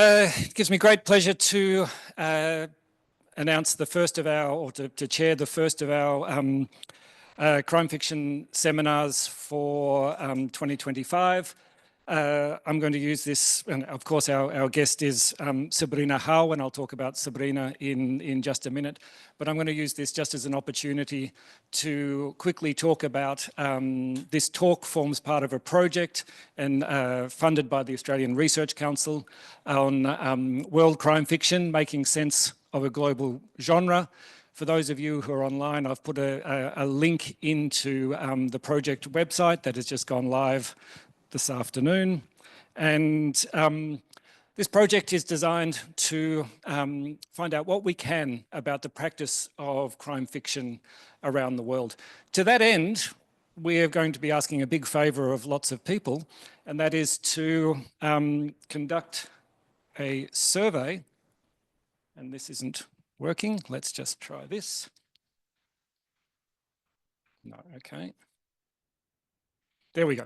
It gives me great pleasure to announce the first of our, or to chair the first of our crime fiction seminars for 2025. I'm going to use this, and of course our guest is Sabrina Howe, and I'll talk about Sabrina in just a minute, but I'm going to use this just as an opportunity to quickly talk about this talk forms part of a project and funded by the Australian Research Council on world crime fiction, making sense of a global genre. For those of you who are online, I've put a link into the project website that has just gone live this afternoon. And this project is designed to find out what we can about the practice of crime fiction around the world. To that end, we are going to be asking a big favour of lots of people, and that is to conduct a survey. And this isn't working. Let's just try this. No, okay. There we go.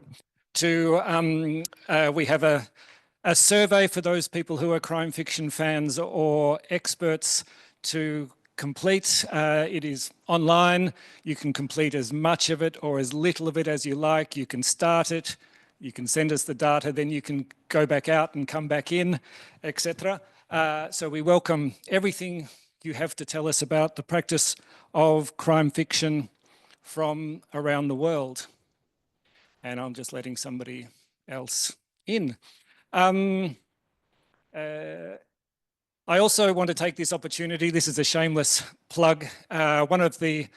We have a survey for those people who are crime fiction fans or experts to complete. It is online. You can complete as much of it or as little of it as you like. You can start it. You can send us the data, then you can go back out and come back in, etc. So we welcome everything you have to tell us about the practice of crime fiction from around the world. And I'm just letting somebody else in. I also want to take this opportunity, this is a shameless plug. One of the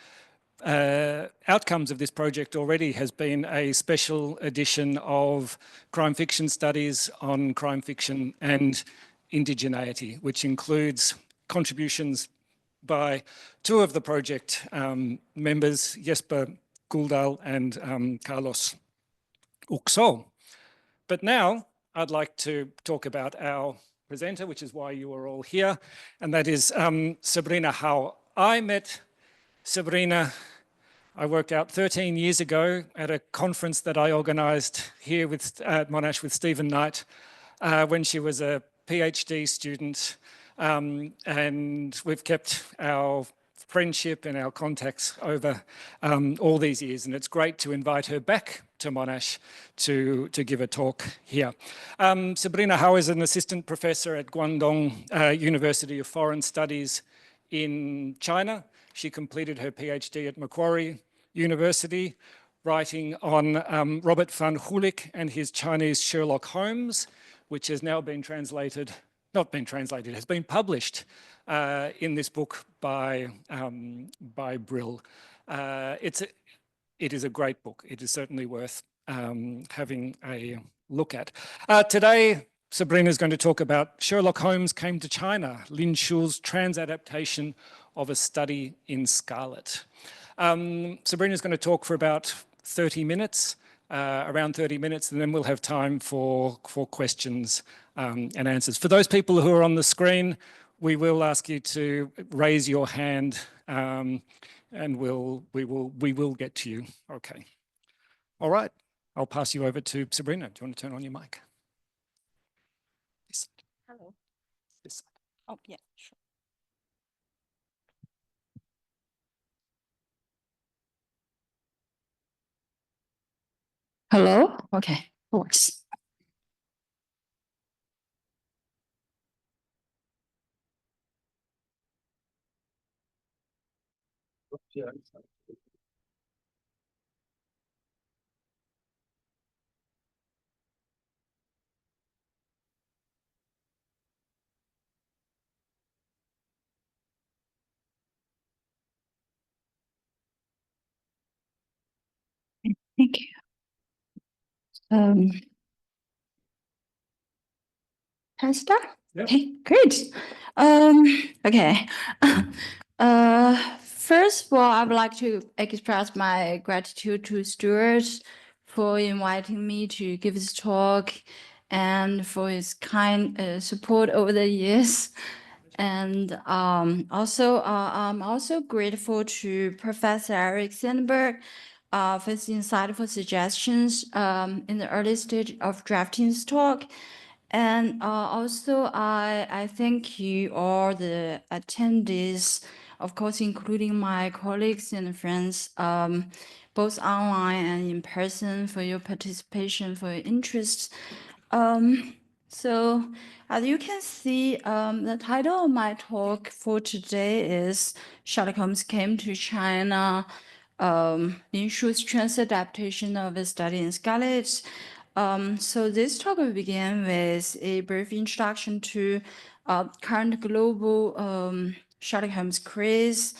outcomes of this project already has been a special edition of crime fiction studies on crime fiction and indigeneity, which includes contributions by two of the project members, Jesper Guldal and Carlos Uxol. But now I'd like to talk about our presenter, which is why you are all here, and that is Sabrina Howe. I met Sabrina, I worked out 13 years ago at a conference that I organised here at Monash with Stephen Knight when she was a PhD student, and we've kept our friendship and our contacts over all these years, and it's great to invite her back to Monash to give a talk here. Sabrina Howe is an assistant professor at Guangdong University of Foreign Studies in China. She completed her PhD at Macquarie University, writing on Robert van Gulik and his Chinese Sherlock Holmes, which has now been translated, not been translated, has been published in this book by Brill. It is a great book. It is certainly worth having a look at. Today, Sabrina is going to talk about Sherlock Holmes Came to China, Lin Shu's transadaptation of A Study in Scarlet. Sabrina is going to talk for about 30 minutes, around 30 minutes, and then we'll have time for questions and answers. For those people who are on the screen, we will ask you to raise your hand and we will get to you. Okay. All right. I'll pass you over to Sabrina. Do you want to turn on your mic? This side. Hello. This side. Oh, yeah, sure. Hello? Okay, works. Yeah. Thank you. Can I start? Yep. Okay, great. Okay. First of all, I would like to express my gratitude to Stuart for inviting me to give this talk and for his kind support over the years. And also, I'm also grateful to Professor Eric Sandberg for his insightful suggestions in the early stage of drafting this talk. And also, I thank you all the attendees, of course, including my colleagues and friends, both online and in person, for your participation, for your interest. So as you can see, the title of my talk for today is Sherlock Holmes Came to China, Lin Shu's Trans-Adaptation of a Study in Scarlet. So this talk will begin with a brief introduction to current global Sherlock Holmes craze,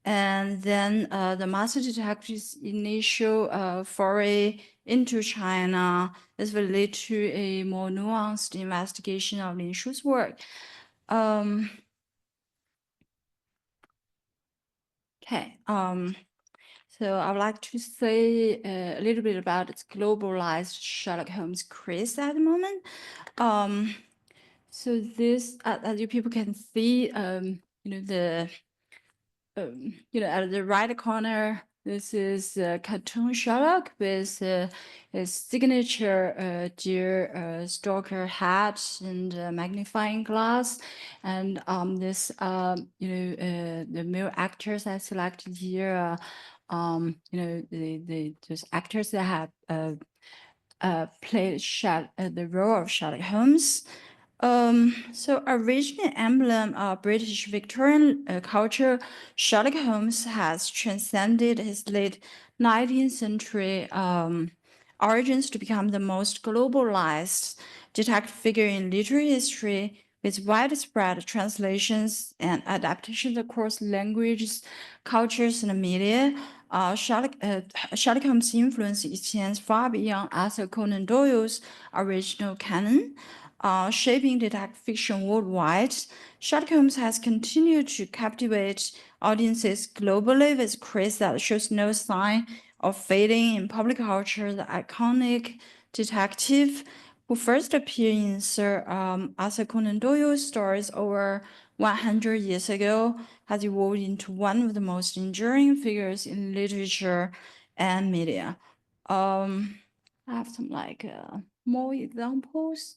and then the master detective's initial foray into China. This will lead to a more nuanced investigation of Lin Shu's work. So I would like to say a little bit about its globalized Sherlock Holmes craze at the moment. So this, as you people can see, at the right corner, this is cartoon Sherlock with his signature deer stalker hat and magnifying glass, and this the male actors I selected here, those actors that have played the role of Sherlock Holmes. So original emblem of British Victorian culture, Sherlock Holmes has transcended his late 19th century origins to become the most globalized detective figure in literary history, with widespread translations and adaptations across languages, cultures, and media. Sherlock Holmes' influence extends far beyond Arthur Conan Doyle's original canon. Shaping detective fiction worldwide, Sherlock Holmes has continued to captivate audiences globally with craze that shows no sign of fading in public culture. The iconic detective who first appeared in Sir Arthur Conan Doyle's stories over 100 years ago has evolved into one of the most enduring figures in literature and media. I have some more examples.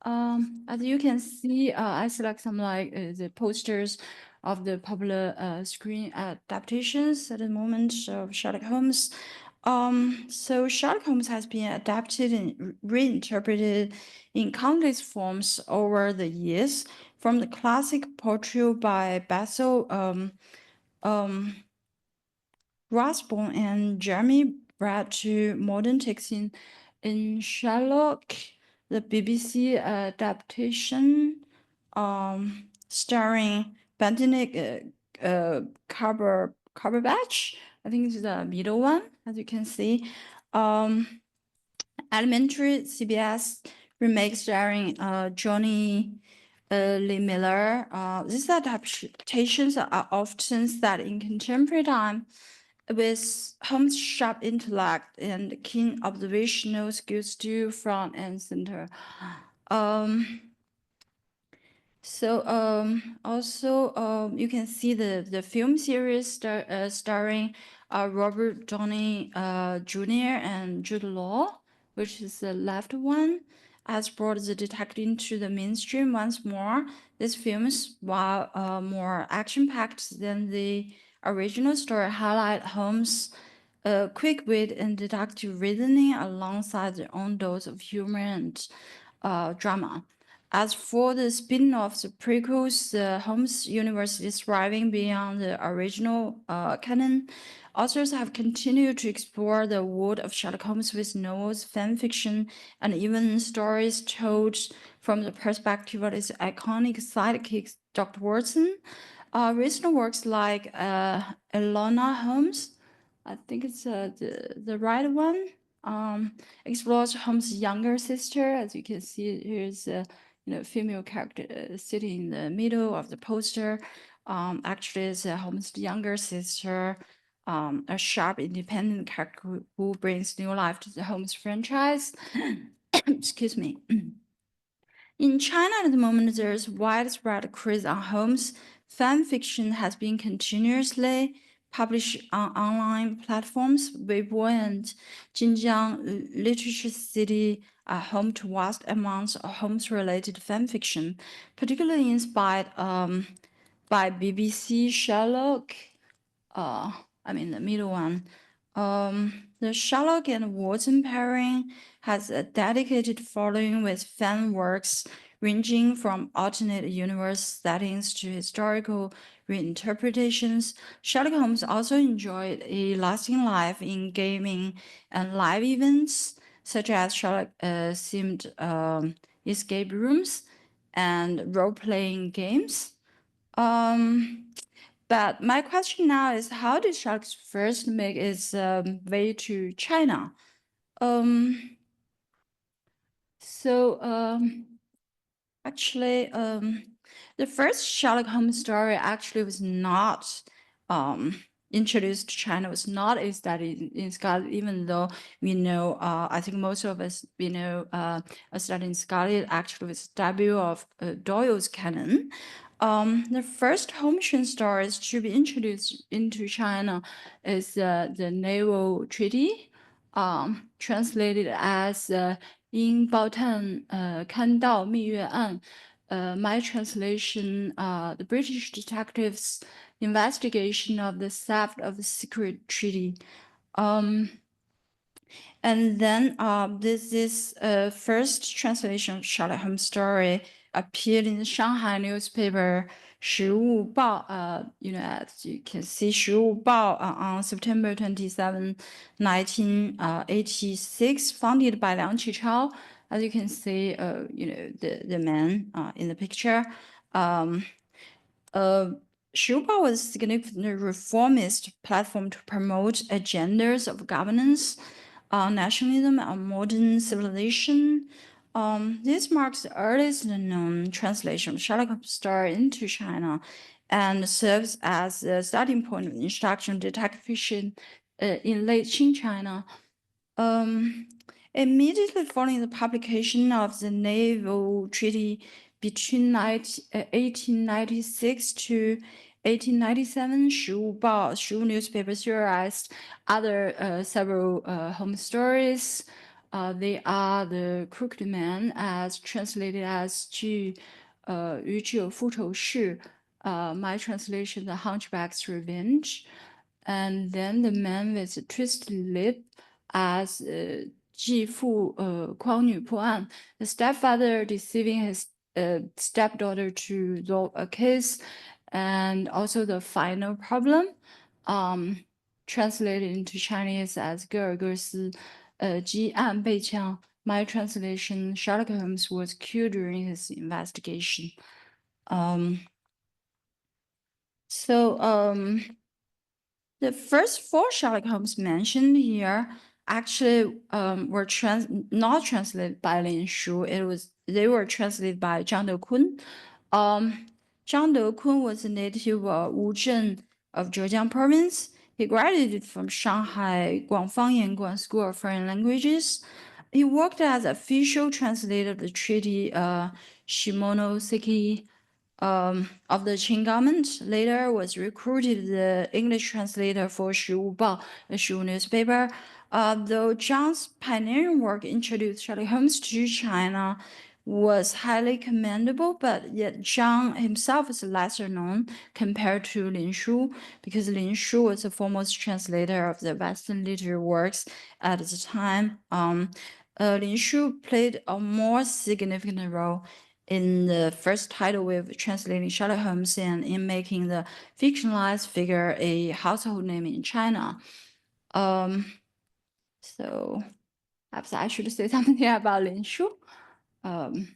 As you can see, I select some the posters of the popular screen adaptations at the moment of Sherlock Holmes. So Sherlock Holmes has been adapted and reinterpreted in countless forms over the years, from the classic portrayal by Basil Rathbone and Jeremy Brett to modern takes in Sherlock, the BBC adaptation, starring Benedict Cumberbatch. I think it's the middle one, as you can see. Elementary CBS remake starring Johnny Lee Miller. These adaptations are often set in contemporary time, with Holmes' sharp intellect and keen observational skills still front and center. Also, you can see the film series starring Robert Downey Jr. and Jude Law, which is the left one, has brought the detective into the mainstream once more. These films, while more action-packed than the original story, highlight Holmes' quick wit and deductive reasoning alongside their own dose of humor and drama. As for the spin-offs, the prequels, the Holmes universe is thriving beyond the original canon. Authors have continued to explore the world of Sherlock Holmes with novels, fan fiction, and even stories told from the perspective of his iconic sidekick, Dr. Watson. Recent works like Elona Holmes, I think it's the right one, explores Holmes' younger sister. As you can see, here's a female character sitting in the middle of the poster. Actually, it's Holmes' younger sister, a sharp, independent character who brings new life to the Holmes franchise. Excuse me. In China at the moment, there's widespread craze on Holmes. Fan fiction has been continuously published on online platforms. Weibo and Jinjiang Literature City are home to vast amounts of Holmes-related fan fiction, particularly inspired by BBC Sherlock. I mean the middle one. The Sherlock and Watson pairing has a dedicated following with fan works ranging from alternate universe settings to historical reinterpretations. Sherlock Holmes also enjoyed a lasting life in gaming and live events, such as Sherlock-themed escape rooms and role-playing games. But my question now is, how did Sherlock first make its way to China? Actually, the first Sherlock Holmes story actually was not introduced to China, was not a study in Scotland, even though we know, I think most of us, we know a study in Scotland actually was debut of Doyle's canon. The first Holmesian stories to be introduced into China is the Naval Treaty, translated as 因报探看到蜜月案. My translation, the British detectives' investigation of the theft of the secret treaty. And then this first translation of Sherlock Holmes story appeared in the Shanghai newspaper 时务报, as you can see, 时务报 on September 27, 1986, founded by Liang Qichao. As you can see, the man in the picture. 时务报was a significant reformist platform to promote agendas of governance, nationalism, and modern civilization. This marks the earliest known translation of Sherlock Holmes' story into China and serves as a starting point of instruction of detective fiction in late Qing China. Immediately following the publication of the Naval Treaty between 1896 to 1897, 时务报, 时务 newspaper serialized other several Holmes stories. They are The Crooked Man, as translated as 与之有复仇事, my translation, The Hunchback's Revenge. And then The Man with the Twisted Lip, as 继父匡女破案, the stepfather deceiving his stepdaughter to resolve a case, and also The Final Problem, translated into Chinese as 戈尔戈斯击案被枪. My translation, Sherlock Holmes was killed during his investigation. The first 4 Sherlock Holmes mentioned here actually were not translated by Lin Shu. They were translated by Zhang Dekun. Zhang Dekun was a native of Wuzhen of Zhejiang Province. He graduated from Shanghai Guangfang Yanguan School of Foreign Languages. He worked as official translator of the treaty Shimonoseki of the Qing government. Later was recruited the English translator for 时务报, the 时务 newspaper. Though Zhang's pioneering work introduced Sherlock Holmes to China was highly commendable, but yet Zhang himself is lesser known compared to Lin Shu, because Lin Shu was the foremost translator of the Western literary works at the time. Lin Shu played a more significant role in the first tidal wave translating Sherlock Holmes and in making the fictionalized figure a household name in China. So perhaps I should say something about Lin Shu. Okay.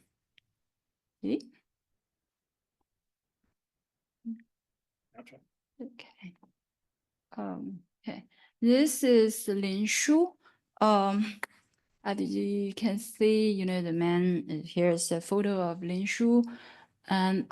Okay. This is Lin Shu. As you can see, the man, here's a photo of Lin Shu. And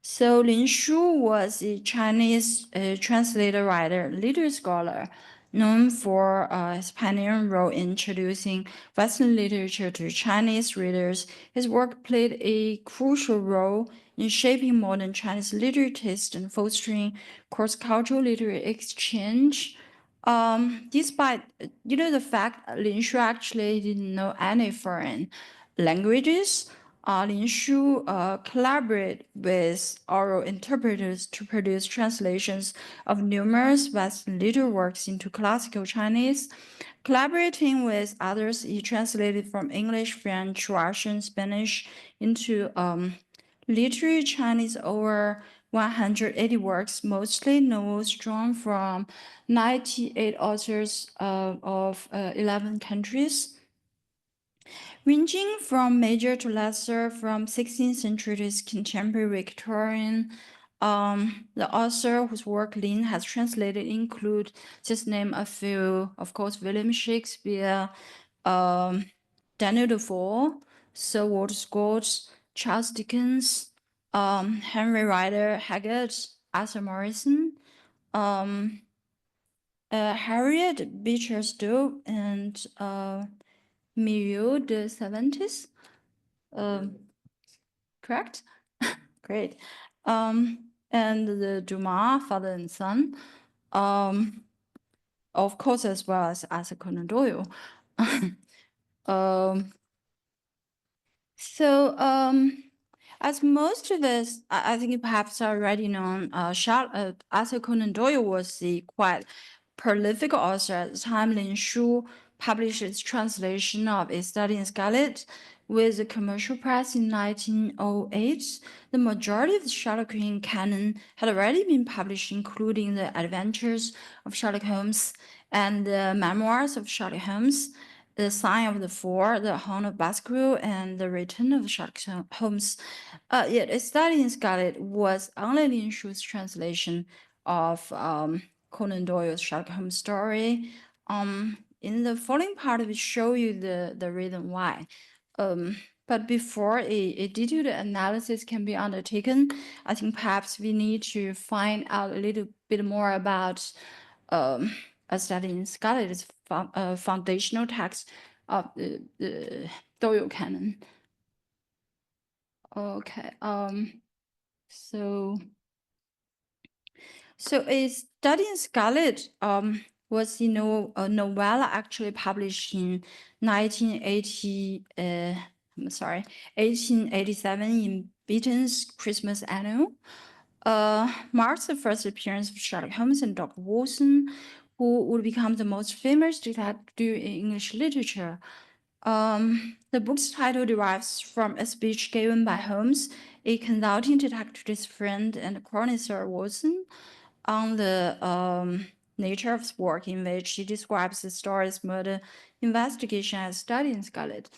so Lin Shu was a Chinese translator, writer, literary scholar, known for his pioneering role in introducing Western literature to Chinese readers. His work played a crucial role in shaping modern Chinese literary taste and fostering cross-cultural literary exchange. Despite the fact Lin Shu actually didn't know any foreign languages, Lin Shu collaborated with oral interpreters to produce translations of numerous Western literature works into classical Chinese. Collaborating with others, he translated from English, French, Russian, Spanish into literary Chinese over 180 works, mostly novels drawn from 98 authors of 11 countries. Ranging from major to lesser, from 16th century to contemporary Victorian, the author whose work Lin has translated include, just name a few, of course, William Shakespeare, Daniel Defoe, Sir Walter Scott, Charles Dickens, Henry Rider Haggard, Arthur Morrison, Harriet Beecher Stowe, and Milieu de Cervantes. Correct? Great. And the Dumas, father and son. Of course, as well as Arthur Conan Doyle. As most of us, I think perhaps already known, Arthur Conan Doyle was the quite prolific author at the time. Lin Shu published its translation of A Study in Scarlet with the commercial press in 1908. The majority of the Sherlock canon had already been published, including the Adventures of Sherlock Holmes and the Memoirs of Sherlock Holmes, The Sign of the Four, The Hound of Baskerville, and The Return of Sherlock Holmes. Yet, A Study in Scarlet was only Lin Shu's translation of Conan Doyle's Sherlock Holmes story. In the following part, we show you the reason why. But before a detailed analysis can be undertaken, I think perhaps we need to find out a little bit more about A Study in Scarlet's foundational text of the Doyle canon. Okay. So A Study in Scarlet was a novella actually published in 1887 in Beaton's Christmas Annual. Marks the first appearance of Sherlock Holmes and Dr. Watson, who would become the most famous detective in English literature. The book's title derives from a speech given by Holmes, a consulting detective to his friend and chronicler Watson, on the nature of his work, in which he describes the story's murder investigation as Study in Scarlet.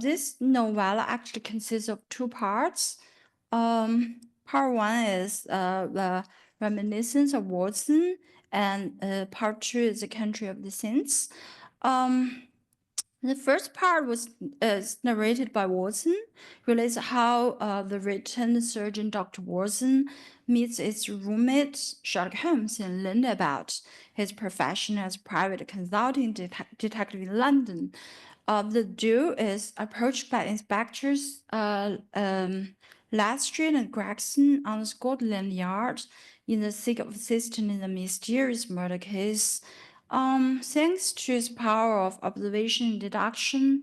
This novella actually consists of two parts. Part one is the reminiscence of Watson, and part two is the Country of the Saints. The first part was narrated by Watson, relates how the returned surgeon Dr. Watson meets his roommate Sherlock Holmes and learned about his profession as a private consulting detective in London. The duo is approached by inspectors Lastry and Gregson on Scotland Yard in the seek of assistance in the mysterious murder case. Thanks to his power of observation and deduction,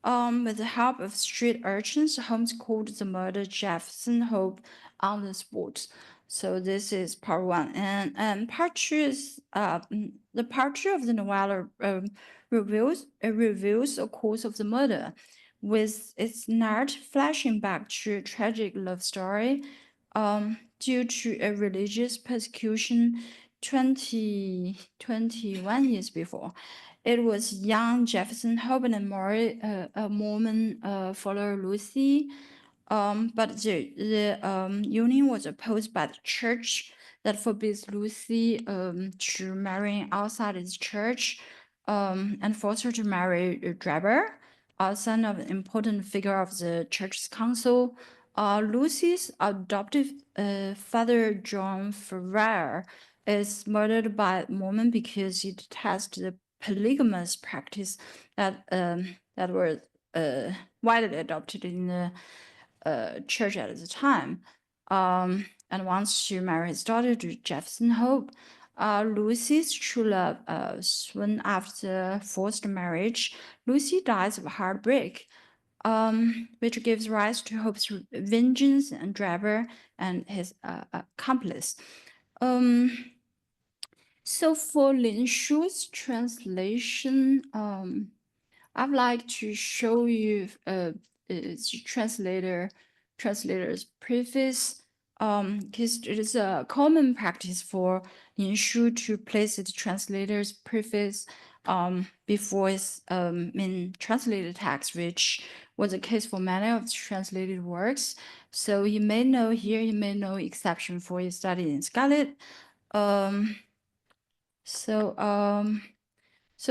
with the help of street urchins, Holmes called the murder Jefferson Hope on the spot. So this is part one, and part two is the part two of the novella reveals the cause of the murder, with its narrative flashing back to a tragic love story. Due to a religious persecution 21 years before. It was young Jefferson Hope and married a Mormon follower Lucy, but the union was opposed by the church that forbids Lucy to marry outside its church, and forced her to marry Draber, a son of an important figure of the church's council. Lucy's adoptive father, John Ferrer, is murdered by Mormon because he detests the polygamous practice that were widely adopted in the church at the time. and wants to marry his daughter to Jefferson Hope. Lucy's true love, soon after forced marriage, Lucy dies of heartbreak, which gives rise to Hope's vengeance and driver and his accomplice. So for Lin Shu's translation, I'd like to show you its translator's preface. Because it is a common practice for Lin Shu to place its translator's preface before its main translated text, which was the case for many of the translated works. So you may know here, you may know exception for your study in Scarlet. So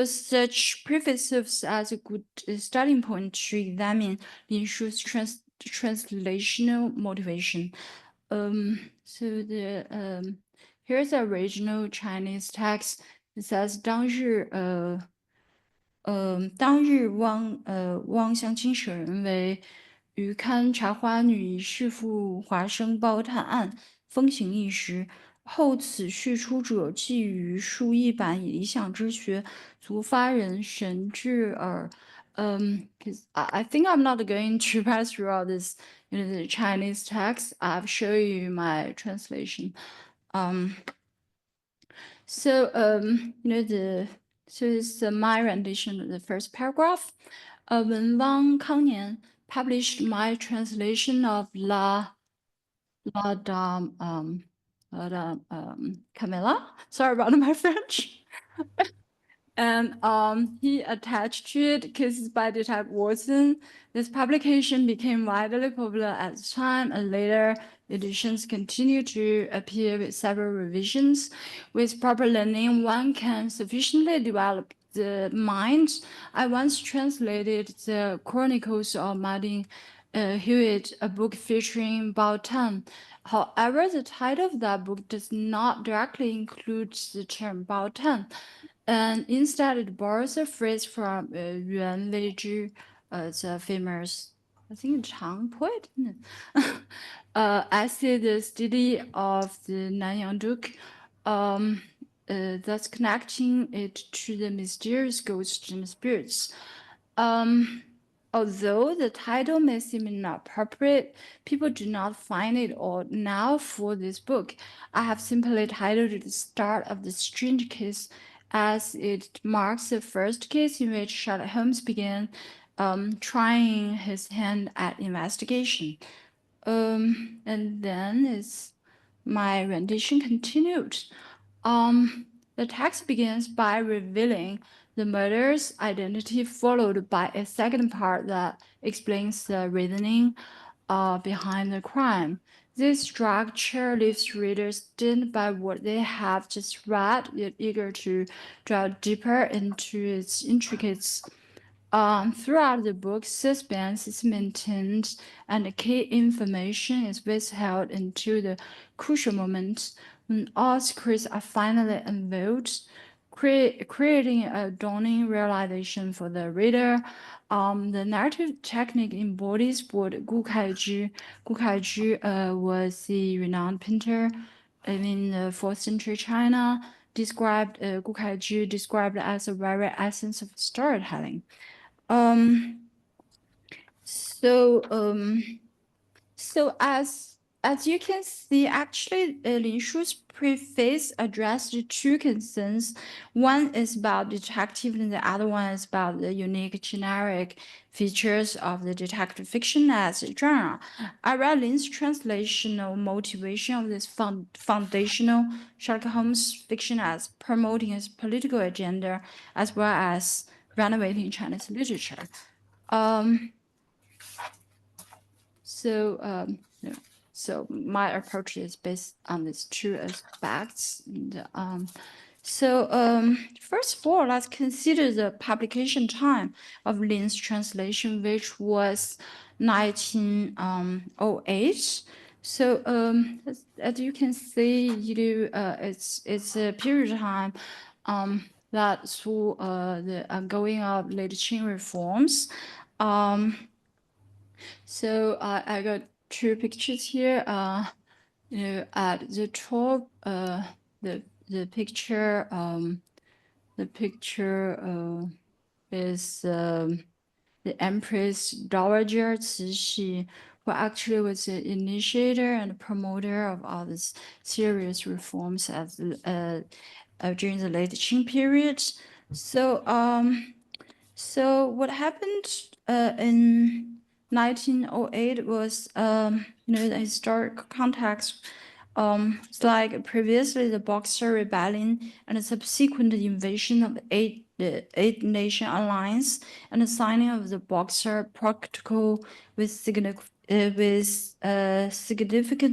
such preface serves as a good starting point to examine Lin Shu's translational motivation. Here's the original Chinese text. It says 当日汪相亲舍人为余堪茶花女弑父华生煲炭案，风行一时。后此序出者，寄于数亿版以理想之学，足发人神智耳。Because I think I'm not going to pass through all this, the Chinese text. I've shown you my translation. So it's my rendition of the first paragraph. When Wang Kangnian published my translation of La Camilla. Sorry about my French. And he attached to it because by the time Watson, this publication became widely popular at the time, and later editions continued to appear with several revisions. With proper learning, one can sufficiently develop the mind. I once translated the Chronicles of Martin Hewitt, a book featuring Bao Tan. However, the title of that book does not directly include the term Bao Tan. And instead, it borrows a phrase from Yuan Weizhi, the famous, I think, Chang poet. Essay, The Study of the Nanyang Duke, thus connecting it to the mysterious ghosts and spirits. Although the title may seem inappropriate, people do not find it odd now for this book. I have simply titled it The Start of the Strange Case, as it marks the first case in which Sherlock Holmes began trying his hand at investigation. And then my rendition continued. The text begins by revealing the murderer's identity, followed by a second part that explains the reasoning behind the crime. This structure leaves readers stunned by what they have just read, yet eager to delve deeper into its intricacies. Throughout the book, suspense is maintained and the key information is withheld until the crucial moment when all secrets are finally unveiled, creating a dawning realization for the reader. The narrative technique embodies what Gu Kaizhi was the renowned painter in the 4th century China, described Gu Kaizhi described as a very essence of storytelling. So as you can see, actually, Lin Shu's preface addressed two concerns. One is about detective, and the other one is about the unique generic features of the detective fiction as a genre. I read Lin's translational motivation of this foundational Sherlock Holmes fiction as promoting his political agenda as well as renovating Chinese literature. So my approach is based on these two aspects. And, first of all, let's consider the publication time of Lin's translation, which was 1908. So as you can see, it's a period of time that through the ongoing of late Qing reforms. So I got two pictures here. At the top, the picture, is the Empress Dowager Cixi, who actually was the initiator and promoter of all these serious reforms during the late Qing period. So, what happened in 1908 was, the historic context. It's like previously the Boxer Rebellion and the subsequent invasion of the Eight Nation Alliance and the signing of the Boxer Protocol with significant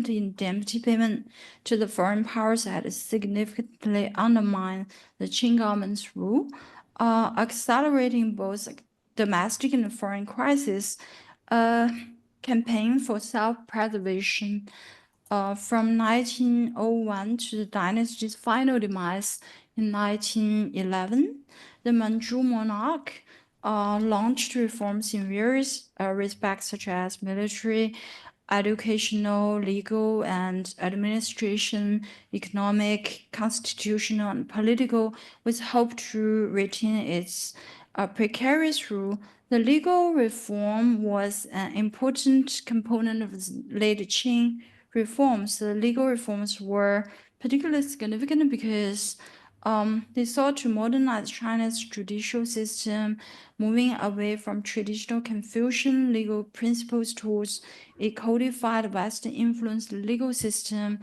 indemnity payment to the foreign powers had significantly undermined the Qing government's rule, accelerating both domestic and foreign crises. Campaign for self-preservation from 1901 to the dynasty's final demise in 1911, the Manchu monarch launched reforms in various respects such as military, educational, legal, and administration, economic, constitutional, and political, with hope to retain its precarious rule. The legal reform was an important component of the late Qing reforms. The legal reforms were particularly significant because they sought to modernize China's judicial system, moving away from traditional Confucian legal principles towards a codified Western-influenced legal system.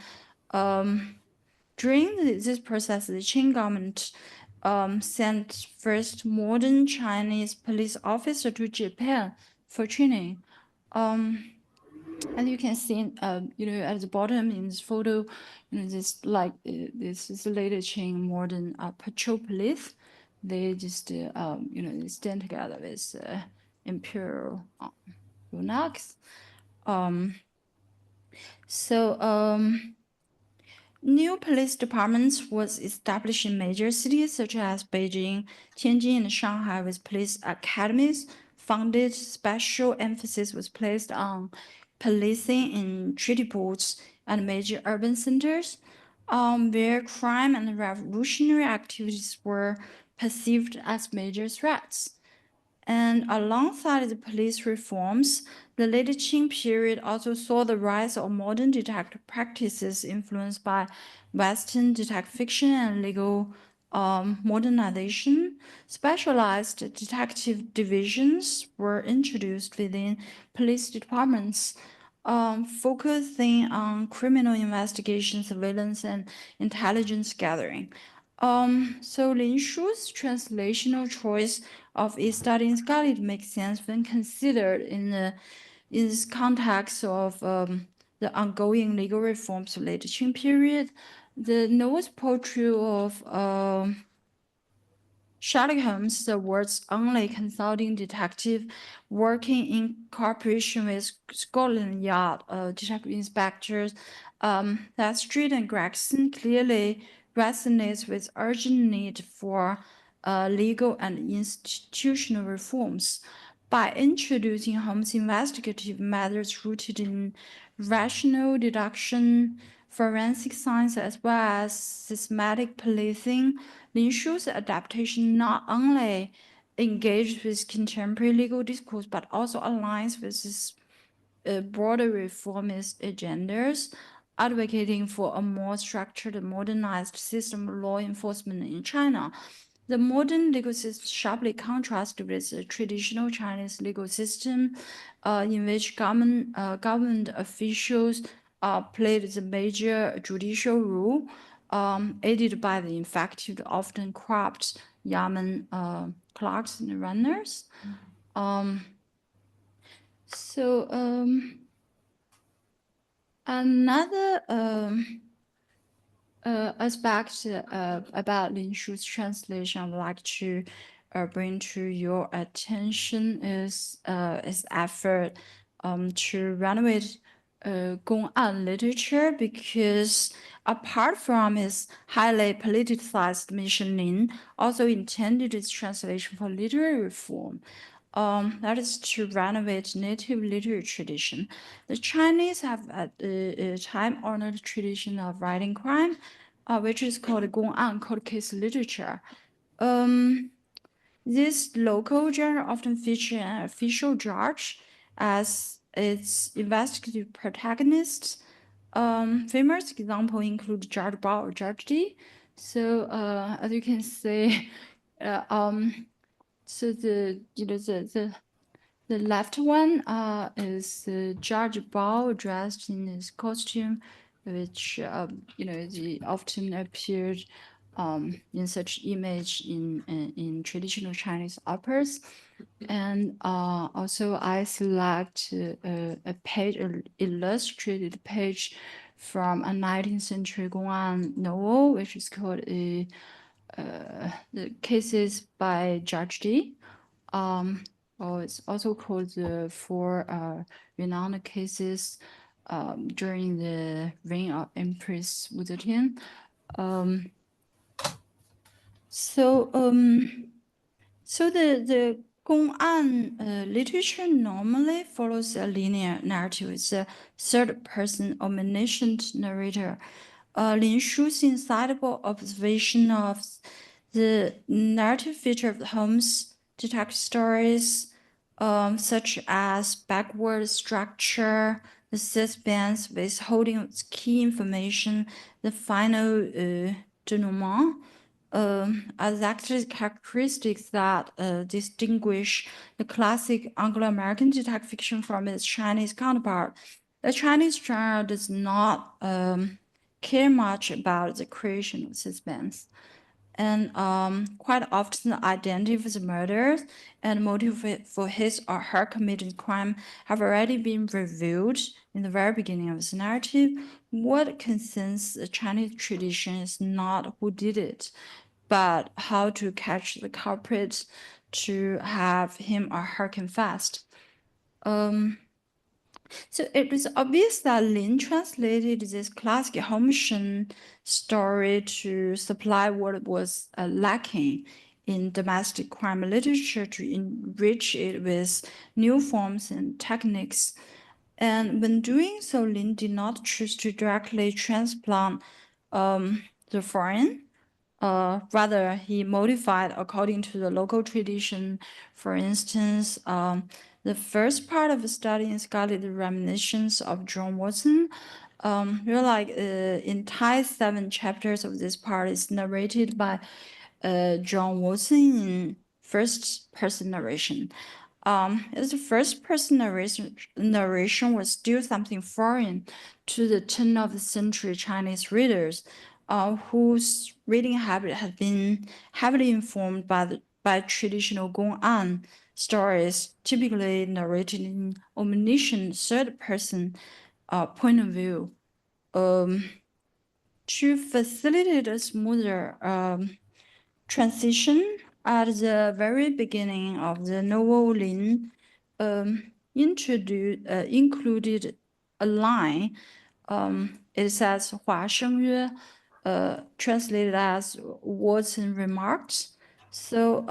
During this process, the Qing government sent first modern Chinese police officer to Japan for training. As you can see, at the bottom in this photo, this is the latest Qing modern patrol police. They just, they stand together with imperial monarchs. New police departments was established in major cities such as Beijing, Tianjin, and Shanghai with police academies founded. Special emphasis was placed on policing in treaty ports and major urban centers, where crime and revolutionary activities were perceived as major threats. And alongside the police reforms, the late Qing period also saw the rise of modern detective practices influenced by Western detective fiction and legal modernization. Specialized detective divisions were introduced within police departments, focusing on criminal investigation, surveillance, and intelligence gathering. So Lin Shu's translational choice of studying Scarlet makes sense when considered in this context of the ongoing legal reforms of late Qing period. The novel's portrayal of Sherlock Holmes, the world's only consulting detective working in cooperation with Scotland Yard detective inspectors, that Street and Gregson clearly resonates with urgent need for legal and institutional reforms. By introducing Holmes' investigative methods rooted in rational deduction, forensic science, as well as systematic policing, Lin Shu's adaptation not only engages with contemporary legal discourse, but also aligns with this broader reformist agendas, advocating for a more structured and modernized system of law enforcement in China. The modern legal system sharply contrasts with the traditional Chinese legal system, in which government officials played the major judicial role, aided by the effective, often corrupt Yamen clerks and runners. Another aspect about Lin Shu's translation I'd like to bring to your attention is his effort to renovate Gong'an literature, because apart from his highly politicized mission, Lin also intended its translation for literary reform. That is to renovate native literary tradition. The Chinese have a time-honored tradition of writing crime, which is called 公案 cold case literature. This local genre often feature an official judge as its investigative protagonist. Famous example include Judge Bao or Judge Di. So as you can see, so the left one is Judge Bao dressed in his costume, which he often appeared in such image in traditional Chinese operas. And also I select a page, an illustrated page from a 19th century Gong'an novel, which is called The Cases by Judge Di. It's also called the Four Renowned Cases during the reign of Empress Wu Zetian. So the Gong'an literature normally follows a linear narrative. It's a third-person omniscient narrator. Lin Shu's insightful observation of the narrative feature of the Holmes detective stories, such as backward structure, the suspense withholding of key information, the final denouement, as actually characteristics that distinguish the classic Anglo-American detective fiction from its Chinese counterpart. The Chinese genre does not care much about the creation of suspense, and quite often the identity of the murderer and motive for his or her committed crime have already been revealed in the very beginning of the narrative. What concerns the Chinese tradition is not who did it, but how to catch the culprit to have him or her confessed. So it is obvious that Lin translated this classic Holmesian story to supply what was lacking in domestic crime literature, to enrich it with new forms and techniques. And when doing so, Lin did not choose to directly transplant the foreign. Rather, he modified according to the local tradition. For instance, the first part of the study is called the Reminiscence of John Watson. Entire 7 chapters of this part is narrated by John Watson in first-person narration. As the first-person narration was still something foreign to the turn of the century Chinese readers, whose reading habit had been heavily informed by traditional Gong'an stories, typically narrated in omniscient third-person point of view. To facilitate a smoother transition, at the very beginning of the novel, Lin included a line. It says 华声曰, translated as Watson remarked. So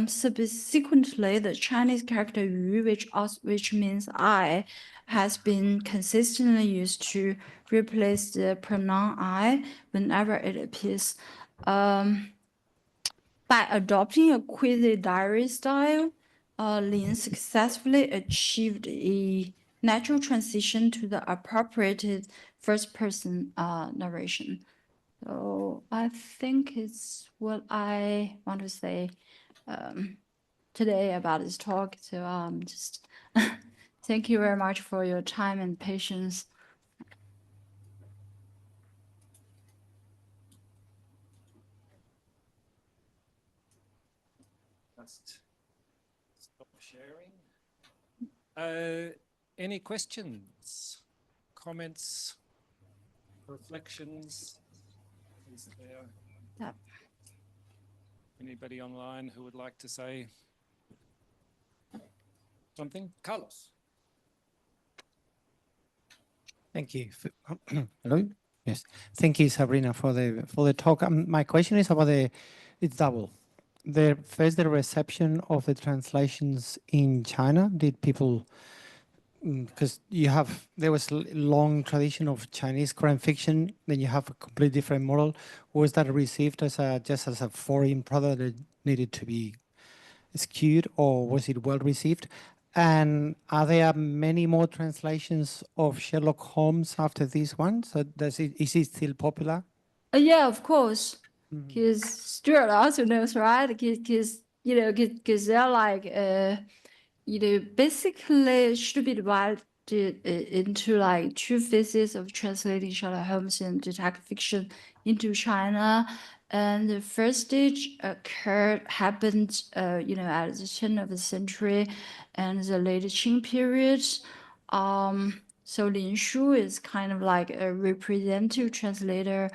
subsequently, the Chinese character yu, which means I, has been consistently used to replace the pronoun I whenever it appears. By adopting a quasi-diary style, Lin successfully achieved a natural transition to the appropriate first-person narration. So I think it's what I want to say today about this talk. So just thank you very much for your time and patience. Just stop sharing. Any questions, comments, reflections? Is there anybody online who would like to say something? Carlos. Thank you. Hello. Yes. Thank you, Sabrina, for the talk. My question is about it's double. the reception of the translations in China? Did people, because there was a long tradition of Chinese crime fiction, then you have a completely different model. Was that received as just as a foreign product that needed to be skewed, or was it well received? And are there many more translations of Sherlock Holmes after this one? So is it still popular? Yeah, of course. Because Stuart also knows, right? Because they're like basically should be divided into like two phases of translating Sherlock Holmes and detective fiction into China. And the first stage happened, at the turn of the century and the late Qing period. So Lin Shu is kind of like a representative translator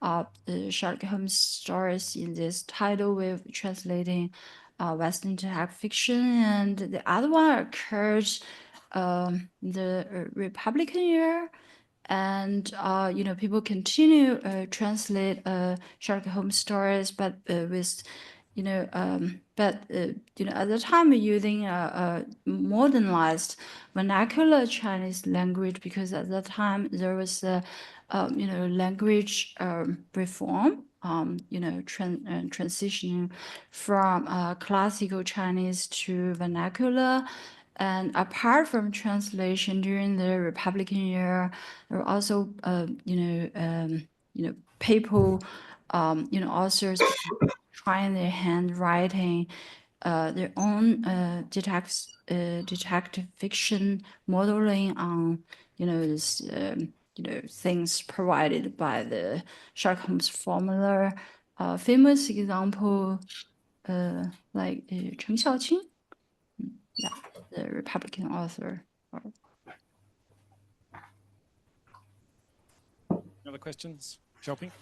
of the Sherlock Holmes stories in this tidal wave translating Western detective fiction, and the other one occurred the Republican year, and people continue translate Sherlock Holmes stories, but with at the time using a modernized vernacular Chinese language, because at that time there was a language reform, transitioning from classical Chinese to vernacular. And apart from translation during the Republican year, there were also, people, authors trying their handwriting, their own detective fiction modeling on, this, things provided by the Sherlock Holmes formula. Famous example, like Chen Xiaoqing, yeah, the Republican author. Other questions? Shopping?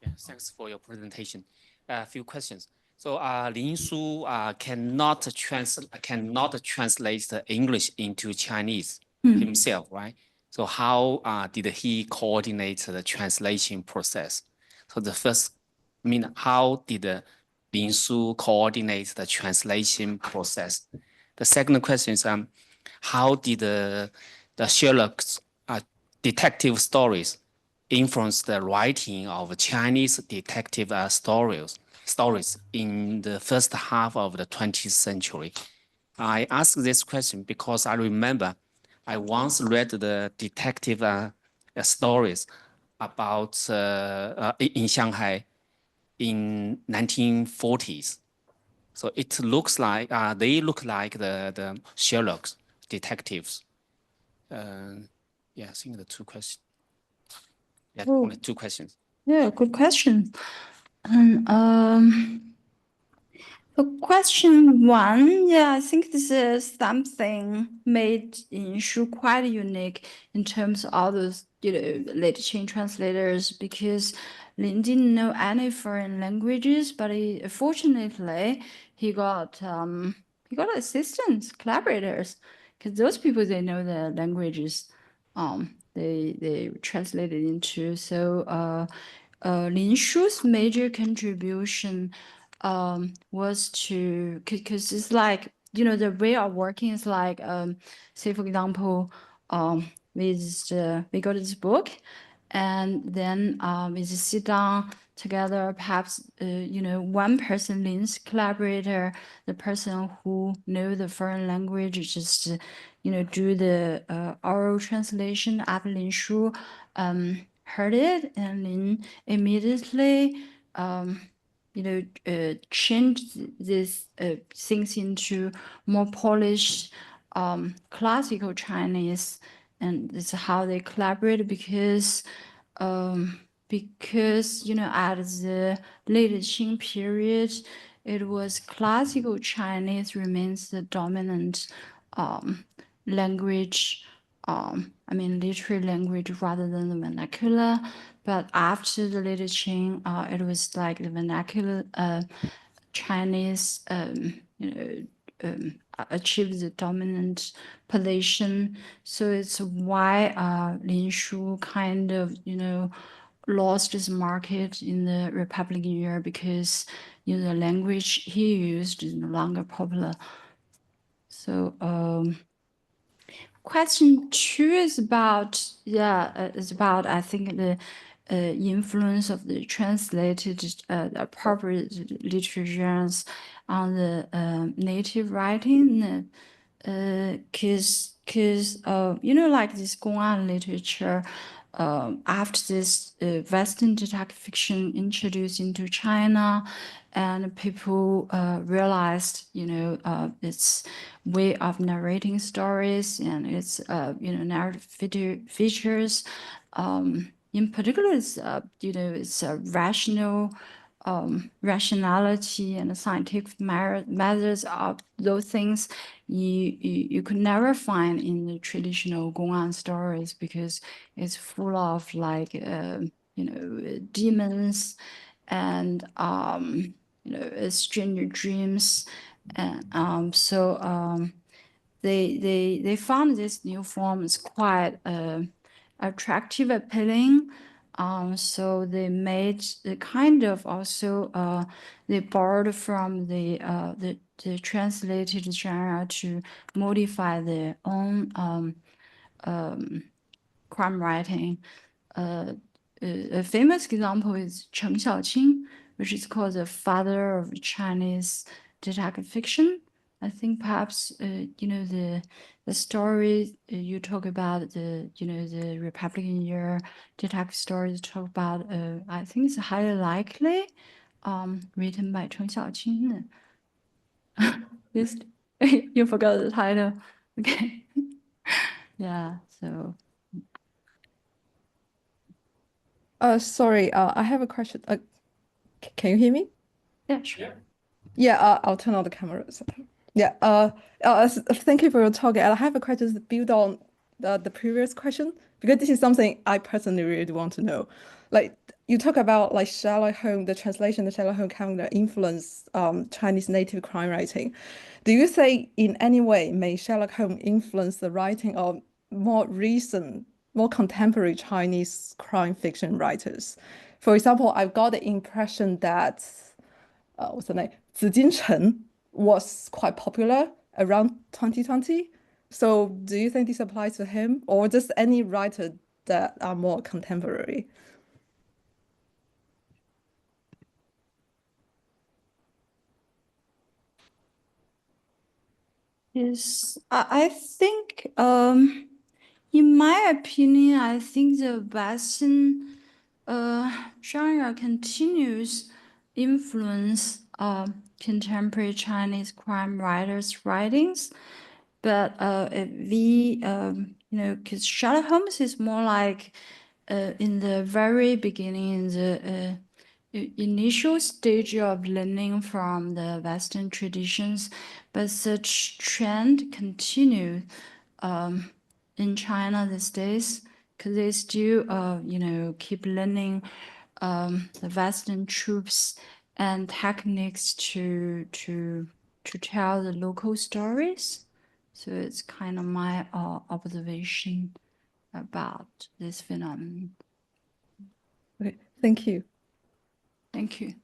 Yeah, thanks for your presentation. A few questions. So Lin Shu cannot translate the English into Chinese himself, right? So how did he coordinate the translation process? So the first, how did Lin Shu coordinate the translation process? The second question is, how did the Sherlock's detective stories influence the writing of Chinese detective stories in the first half of the 20th century? I ask this question because I remember I once read the detective stories about in Shanghai in 1940s. So it looks like they look like the Sherlock detectives. Yeah, I think the two questions. Yeah, only two questions. Yeah, good question. And for question one, yeah, I think this is something made in Shu quite unique in terms of those, late Qing translators, because Lin didn't know any foreign languages, but fortunately he got assistants, collaborators, because those people, they know the languages they translated into. So Lin Shu's major contribution was to, because it's like, the way of working is like, say for example, we got this book, and then we just sit down together, perhaps one person, Lin's collaborator, the person who know the foreign language, just do the oral translation after Lin Shu heard it, and Lin immediately changed these things into more polished classical Chinese, and it's how they collaborate, because at the late Qing period, it was classical Chinese remains the dominant language, literary language rather than the vernacular. But after the late Qing, it was like the vernacular Chinese, achieved the dominant position. So it's why Lin Shu kind of, lost his market in the Republican year because the language he used is no longer popular. So question 2 is about I think the influence of the translated appropriate literatures on the native writing. Cause like this Gong'an literature, after this Western detective fiction introduced into China, and people realized, its way of narrating stories and its, narrative features. In particular, it's, it's a rationality and scientific methods of those things you could never find in the traditional Gong'an stories, because it's full of like demons and strange dreams, and they found this new form is quite attractive, appealing. So they made the kind of also they borrowed from the translated genre to modify their own crime writing. A famous example is Cheng Xiaoqing, which is called the father of Chinese detective fiction. I think perhaps the story you talk about, the Republican year detective stories talk about, I think it's highly likely written by Cheng Xiaoqing. This you forgot the title. Okay. Yeah, so sorry, I have a question. Can you hear me? yeah, sure. Yeah, I'll turn on the cameras. Yeah, thank you for your talk. And I have a question to build on the previous question, because this is something I personally really want to know. Like, you talk about like Sherlock Holmes, the translation of Sherlock Holmes kind of influence Chinese native crime writing. Do you say in any way may Sherlock Holmes influence the writing of more recent, more contemporary Chinese crime fiction writers? For example, I've got the impression that what's the name? Zi Chen was quite popular around 2020. So do you think this applies to him, or just any writer that are more contemporary? Yes, I think, in my opinion, I think the Western genre continues influence contemporary Chinese crime writers' writings. But because Sherlock Holmes is more like in the very beginning, the initial stage of learning from the Western traditions, but such trend continue in China these days, because they still keep learning the Western troops and techniques to tell the local stories. So it's kind of my observation about this phenomenon. Okay, thank you. Thank you.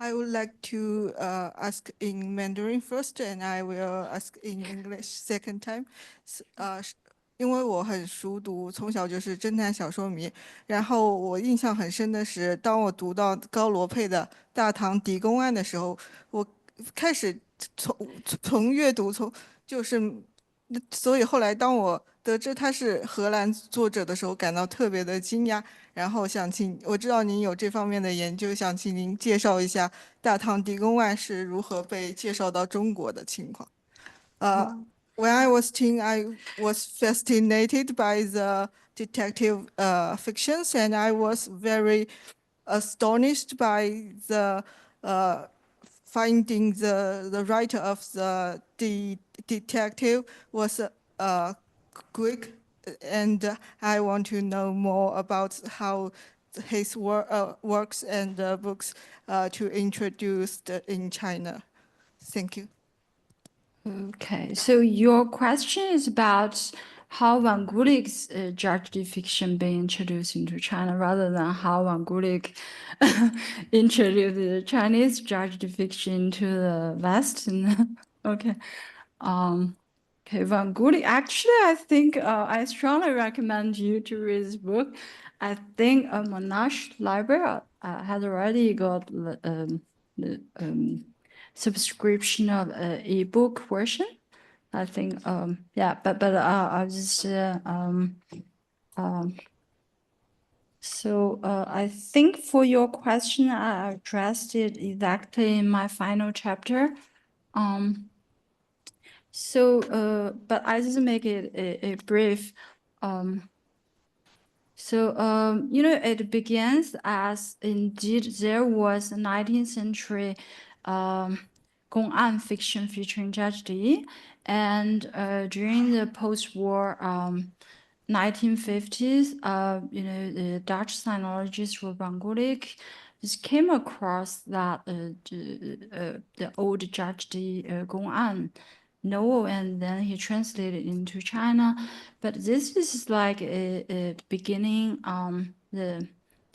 I would like to ask in Mandarin first, and I will ask in English second time. 因为我很熟读，从小就是侦探小说迷。然后我印象很深的是，当我读到高罗佩的《大唐狄公案》的时候，我开始从阅读就是，所以后来当我得知他是荷兰作者的时候，感到特别的惊讶。然后我知道您有这方面的研究，想请您介绍一下大唐狄公案是如何被介绍到中国的情况。When I was teen, I was fascinated by the detective fictions, and I was very astonished by the finding the writer of the detective was Greek, and I want to know more about how his works and books to introduce in China. Thank you. Okay, so your question is about how Van Gulik's tragedy fiction being introduced into China rather than how Van Gulik introduced the Chinese tragedy fiction into the West. Okay. Okay, Van Gulik. Actually, I think I strongly recommend you to read this book. I think Monash Library has already got the subscription of ebook version. I think yeah, but I'll just so I think for your question, I addressed it exactly in my final chapter. So but I just make it a brief. You know, it begins as indeed there was a 19th century 公案 fiction featuring tragedy, and during the post-war 1950s, you know, the Dutch sinologist Van Gulik just came across that the old tragedy 公案 novel, and then he translated into China. But this is like a beginning, the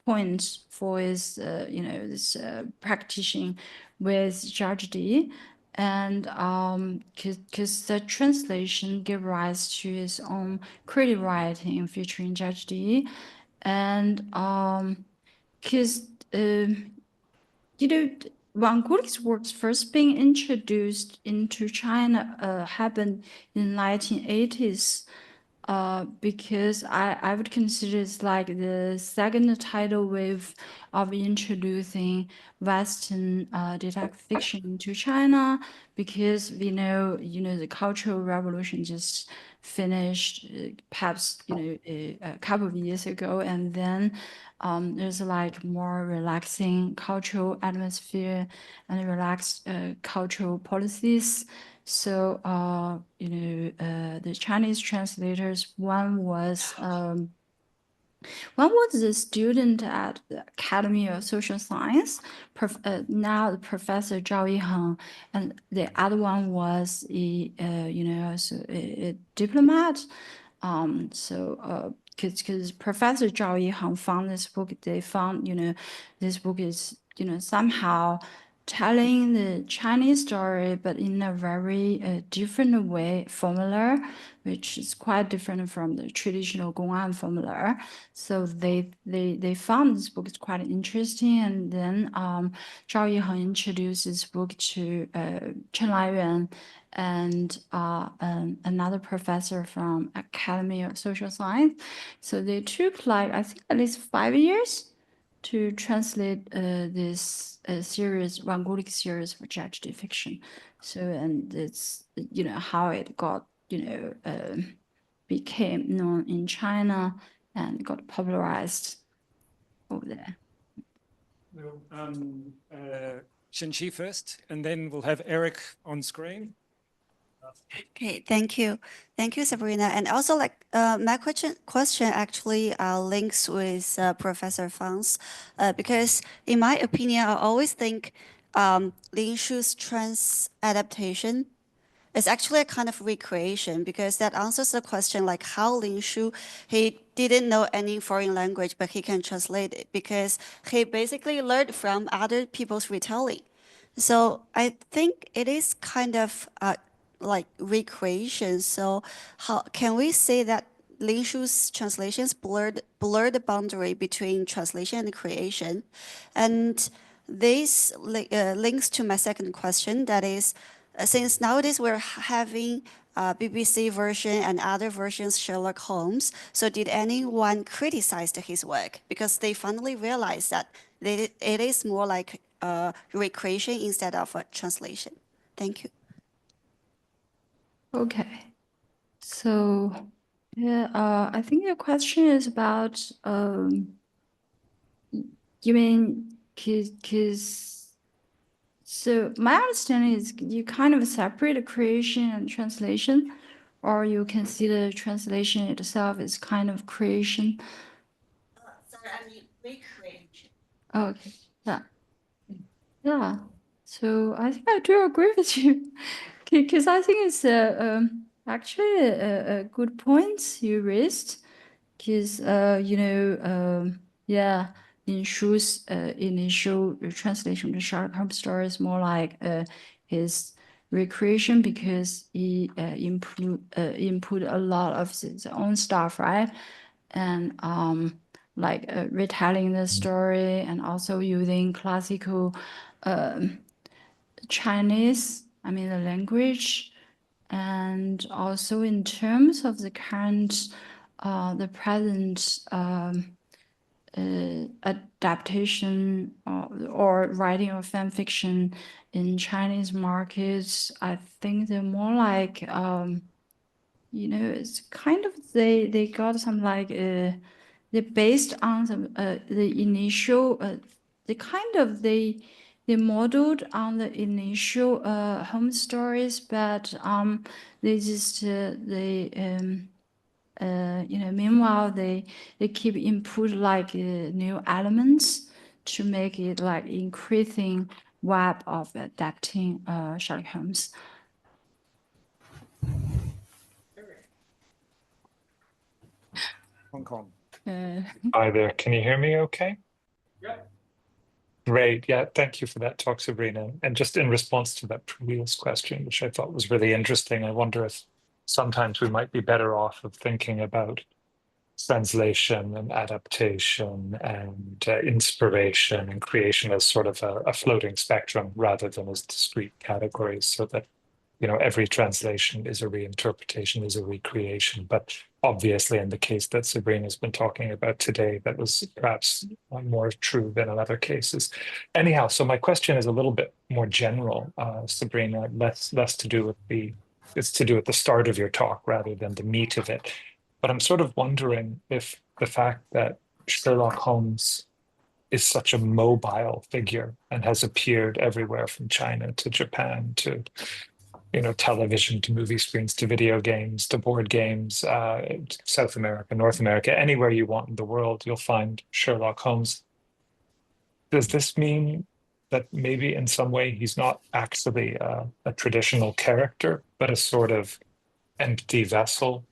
point for his, you know, this practicing with tragedy. And because the translation gave rise to his own creative writing featuring tragedy. And because you know, Van Gulik's works first being introduced into China happened in 1980s. Because I would consider it's like the second tidal wave of introducing Western detective fiction into China, because we know, you know, the Cultural Revolution just finished perhaps, you know, a couple of years ago, and then there's like more relaxing cultural atmosphere and relaxed cultural policies. So, you know, the Chinese translators, one was the student at the Academy of Social Science, now the Professor Zhao Yiheng, and the other one was you know, a diplomat. Because Professor Zhao Yiheng found this book, they found, you know, this book is, you know, somehow telling the Chinese story, but in a very different way, formula, which is quite different from the traditional Gong'an formula. So they found this book is quite interesting, and then Zhao Yiheng introduced this book to Chen Laiyuan and another professor from Academy of Social Science. So they took like, I think, at least 5 years to translate this series, Van Gulik series for tragedy fiction. So, and it's, you know, how it got, you know, became known in China and got popularized over there. We'll Shenqi first, and then we'll have Eric on screen. Okay, thank you. Thank you, Sabrina. And also, like, my question actually links with Professor Fang's, because in my opinion, I always think Lin Shu's trans adaptation is actually a kind of recreation, because that answers the question like how Lin Shu, he didn't know any foreign language, but he can translate it because he basically learned from other people's retelling. So I think it is kind of like recreation. So how can we say that Lin Shu's translations blurred the boundary between translation and creation? And this links to my second question, that is, since nowadays we're having BBC version and other versions Sherlock Holmes, so did anyone criticize his work? Because they finally realized that it is more like a recreation instead of a translation. Thank you. Okay. So, yeah, I think your question is about, you mean, so my understanding is you kind of separate creation and translation, or you consider translation itself as kind of creation. Sorry, I mean recreation. Okay, yeah. Yeah. So I think I do agree with you. Because I think it's actually a good point you raised. Because yeah, in Shu's initial translation of Sherlock Holmes story is more like his recreation, because he input a lot of his own stuff, right? And like retelling the story, and also using classical Chinese, I mean the language, and also in terms of the current, the present adaptation or writing of fan fiction in Chinese markets, I think they're more like, it's kind of they got some like they're based on the initial they modeled on the initial home stories, but they just meanwhile they keep input like new elements to make it like increasing web of adapting Sherlock Holmes. Hong Kong. Hi there. Can you hear me okay? Yep. Great. Yeah, thank you for that talk, Sabrina. And just in response to that previous question, which I thought was really interesting, I wonder if sometimes we might be better off of thinking about translation and adaptation and inspiration and creation as sort of a floating spectrum rather than as discrete categories, so that every translation is a reinterpretation, is a recreation. But obviously, in the case that Sabrina's been talking about today, that was perhaps more true than in other cases. Anyhow, so my question is a little bit more general, Sabrina, less to do with it's to do with the start of your talk rather than the meat of it. But I'm sort of wondering if the fact that Sherlock Holmes is such a mobile figure and has appeared everywhere from China to Japan to television to movie screens to video games to board games, South America, North America, anywhere you want in the world, you'll find Sherlock Holmes. Does this mean that maybe in some way he's not actually a traditional character, but a sort of empty vessel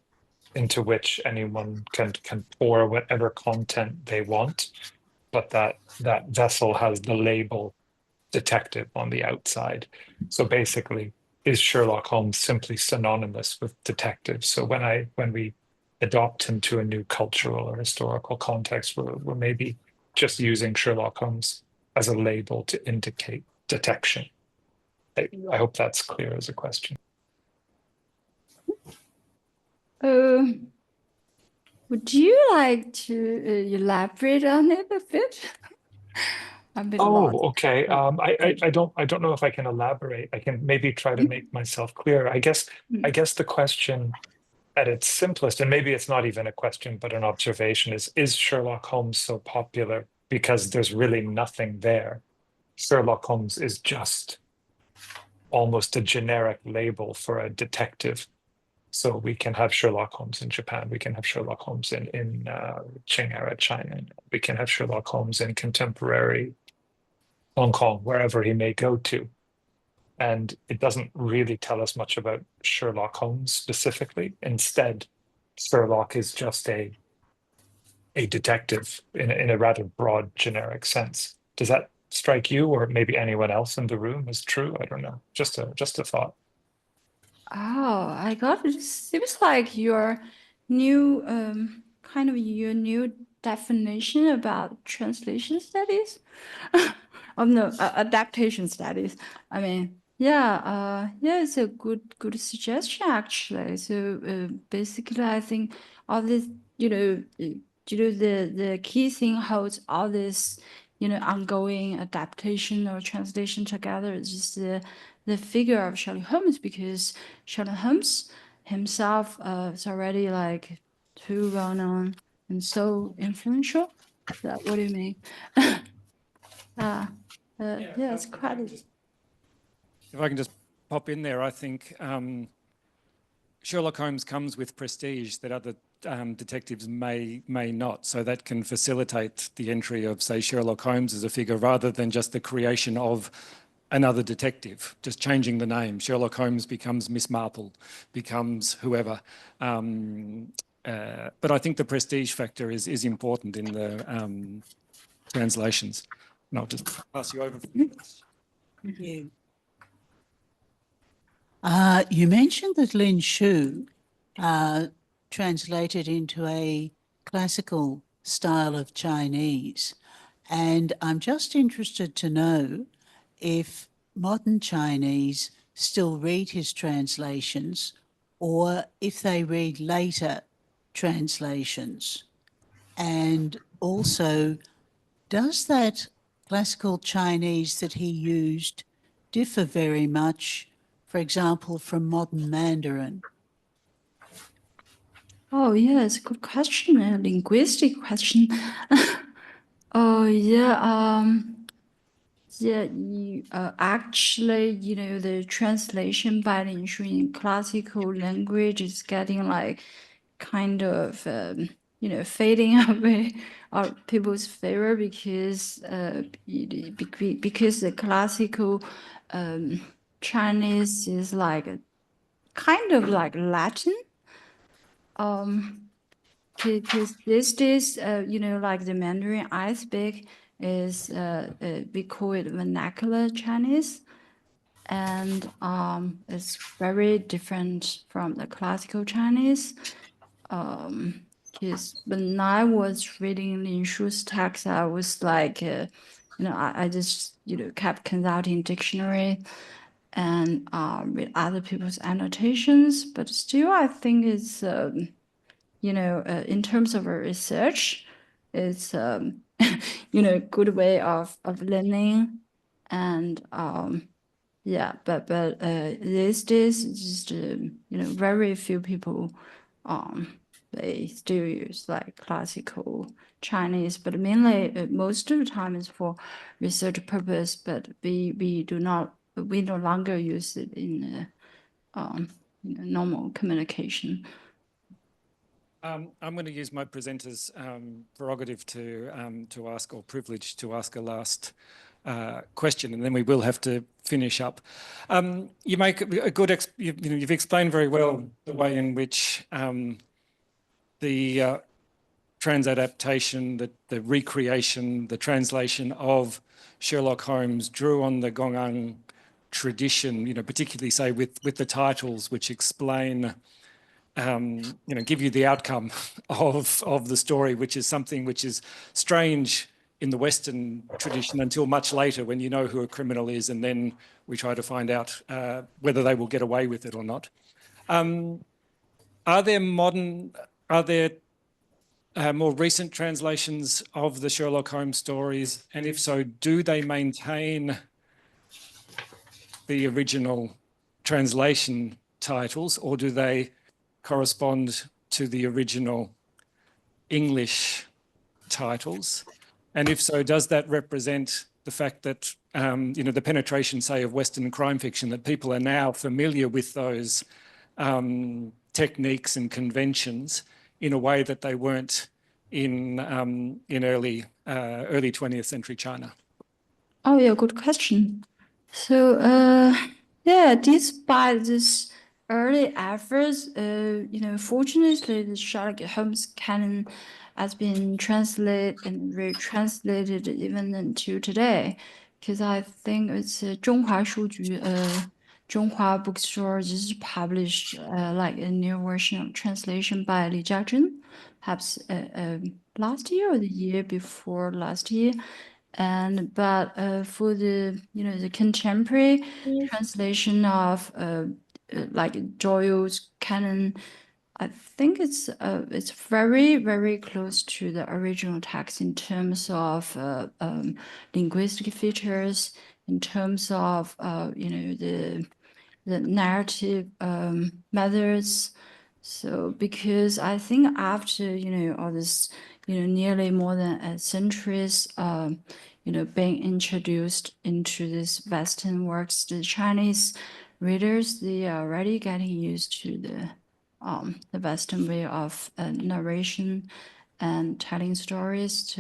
into which anyone can pour whatever content they want, but that vessel has the label detective on the outside? So basically, is Sherlock Holmes simply synonymous with detective? So when we adopt him to a new cultural or historical context, we're maybe just using Sherlock Holmes as a label to indicate detection. I hope that's clear as a question. Would you like to elaborate on it a bit? I'm a bit lost. Okay. I don't know if I can elaborate. I can maybe try to make myself clear. I guess the question at its simplest, and maybe it's not even a question, but an observation, is Sherlock Holmes so popular because there's really nothing there? Sherlock Holmes is just almost a generic label for a detective. So we can have Sherlock Holmes in Japan. We can have Sherlock Holmes in Qing era China. We can have Sherlock Holmes in contemporary Hong Kong, wherever he may go to. And it doesn't really tell us much about Sherlock Holmes specifically. Instead, Sherlock is just a detective in a rather broad, generic sense. Does that strike you, or maybe anyone else in the room, as true? I don't know. Just a thought. Oh, I got it. Seems like your new kind of your new definition about translation studies. Oh no, adaptation studies. I mean, yeah, it's a good suggestion actually. So basically, I think all this, the key thing holds all this, ongoing adaptation or translation together is just the figure of Sherlock Holmes, because Sherlock Holmes himself is already like too well known and so influential. What do you mean? Yeah, it's quite. If I can just pop in there, I think Sherlock Holmes comes with prestige that other detectives may not. So that can facilitate the entry of, say, Sherlock Holmes as a figure, rather than just the creation of another detective, just changing the name. Sherlock Holmes becomes Miss Marple, becomes whoever. But I think the prestige factor is important in the translations. And I'll just pass you over. Thank you. You mentioned that Lin Shu translated into a classical style of Chinese, and I'm just interested to know if modern Chinese still read his translations or if they read later translations. And also, does that classical Chinese that he used differ very much, for example, from modern Mandarin? Oh, yeah, it's a good question, a linguistic question. Oh, yeah, actually, the translation by Lin Shu in classical language is getting like kind of, fading away people's favor because the classical Chinese is like kind of like Latin. Because these days, like the Mandarin I speak is we call it vernacular Chinese, and it's very different from the classical Chinese. Because when I was reading Lin Shu's text, I was like, I just kept consulting dictionary and read other people's annotations, but still I think it's in terms of research, it's good way of learning, and yeah, but these days it's just very few people they still use like classical Chinese, but mainly most of the time is for research purpose. But we no longer use it in normal communication. I'm going to use my presenter's prerogative to ask, or privilege to ask, a last question, and then we will have to finish up. You make a good, you've explained very well the way in which the transadaptation, the recreation, the translation of Sherlock Holmes drew on the Gongang tradition, particularly say with the titles which explain give you the outcome of the story, which is something which is strange in the Western tradition until much later, when you know who a criminal is, and then we try to find out whether they will get away with it or not. Are there more recent translations of the Sherlock Holmes stories? And if so, do they maintain the original translation titles, or do they correspond to the original English titles? And if so, does that represent the fact that, the penetration, say, of Western crime fiction, that people are now familiar with those techniques and conventions in a way that they weren't in early 20th century China? Oh, yeah, good question. So, yeah, despite this early efforts, fortunately, the Sherlock Holmes canon has been translated and retranslated even until today. Because I think it's Zhonghua Shuju, Zhonghua Bookstore just published like a new version of translation by Li Jiazhen, perhaps last year or the year before last year. But for the the contemporary translation of like Joyle's canon, I think it's very, very close to the original text in terms of linguistic features, in terms of the narrative methods. So because I think after all this nearly more than a centuries being introduced into these Western works, the Chinese readers, they are already getting used to the Western way of narration and telling stories.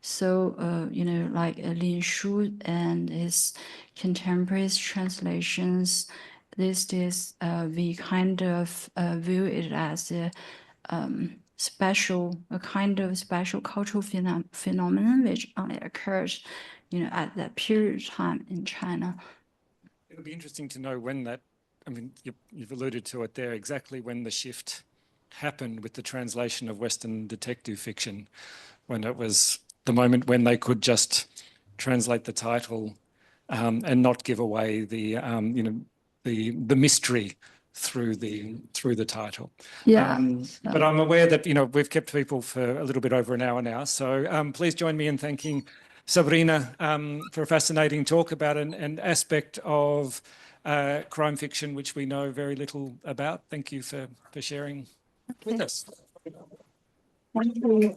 So, you know, like Lin Shu and his contemporary translations, these days we kind of view it as a kind of special cultural phenomenon which only occurs, you know, at that period of time in China. It'll be interesting to know when that, I mean, you've alluded to it there, exactly when the shift happened with the translation of Western detective fiction, when it was the moment when they could just translate the title and not give away the, you know, the mystery through the title. Yeah. But I'm aware that, you know, we've kept people for a little bit over an hour now. So please join me in thanking Sabrina for a fascinating talk about an aspect of crime fiction which we know very little about. Thank you for sharing with us. Thank you.